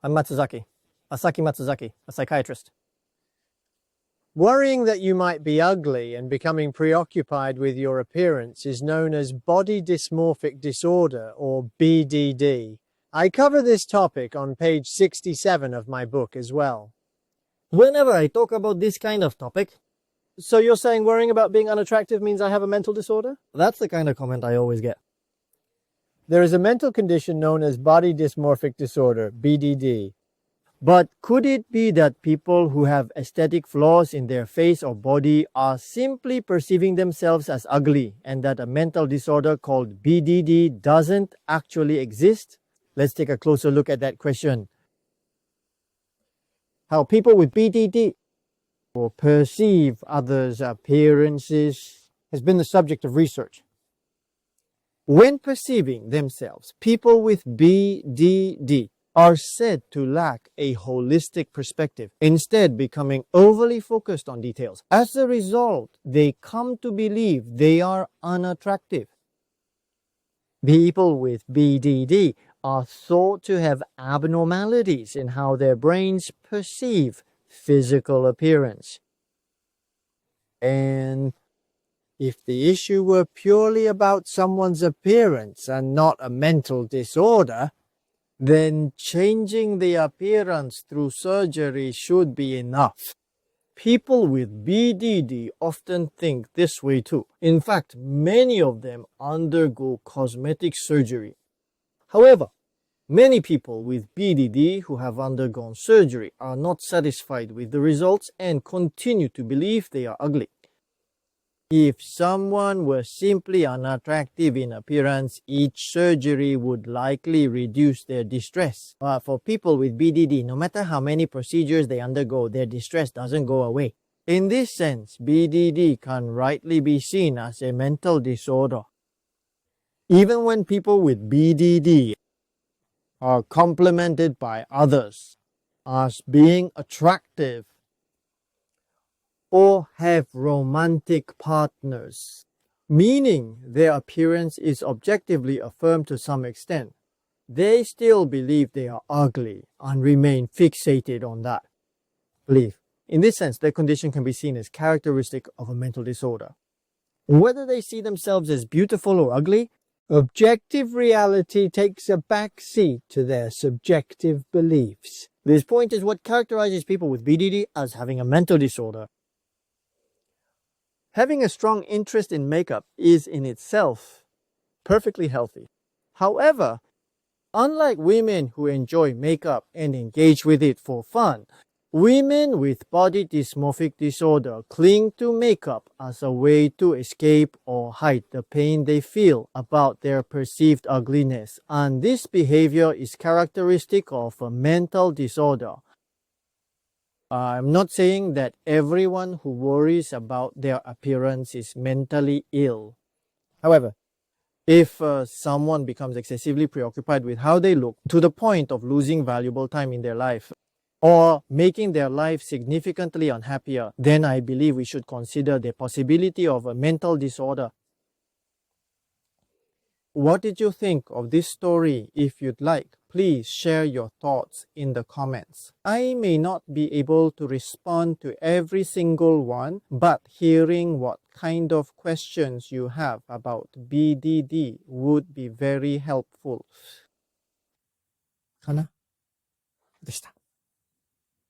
I'm Matsuzaki, Asaki Matsuzaki, a psychiatrist. Worrying that you might be ugly and becoming preoccupied with your appearance is known as Body Dysmorphic Disorder, or BDD. I cover this topic on page 67 of my book as well. Whenever I talk about this kind of topic... So you're saying worrying about being unattractive means I have a mental disorder? That's the kind of comment I always get. There is a mental condition known as Body Dysmorphic Disorder, BDD. But could it be that people who have aesthetic flaws in their face or body are simply perceiving themselves as ugly, and that a mental disorder called BDD doesn't actually exist? Let's take a closer look at that question. How people with BDD or perceive others' appearances has been the subject of research. When perceiving themselves, people with BDD are said to lack a holistic perspective, instead becoming overly focused on details. As a result, they come to believe they are unattractive. People with BDD are thought to have abnormalities in how their brains perceive physical appearance. And if the issue were purely about someone's appearance and not a mental disorder, then changing the appearance through surgery should be enough. People with BDD often think this way too. In fact, many of them undergo cosmetic surgery. However, many people with BDD who have undergone surgery are not satisfied with the results and continue to believe they are ugly. If someone were simply unattractive in appearance, each surgery would likely reduce their distress. But for people with BDD, no matter how many procedures they undergo, their distress doesn't go away. In this sense, BDD can rightly be seen as a mental disorder. Even when people with BDD are complimented by others as being attractive, or have romantic partners, meaning their appearance is objectively affirmed to some extent, they still believe they are ugly and remain fixated on that belief. In this sense, their condition can be seen as characteristic of a mental disorder. Whether they see themselves as beautiful or ugly, objective reality takes a back seat to their subjective beliefs. This point is what characterizes people with BDD as having a mental disorder. Having a strong interest in makeup is in itself perfectly healthy. However, unlike women who enjoy makeup and engage with it for fun, women with body dysmorphic disorder cling to makeup as a way to escape or hide the pain they feel about their perceived ugliness, and this behavior is characteristic of a mental disorder. I'm not saying that everyone who worries about their appearance is mentally ill. However, if someone becomes excessively preoccupied with how they look to the point of losing valuable time in their life or making their life significantly unhappier, then I believe we should consider the possibility of a mental disorder. What did you think of this story? If you'd like, please share your thoughts in the comments. I may not be able to respond to every single one, but hearing what kind of questions you have about BDD would be very helpful. かな？でした。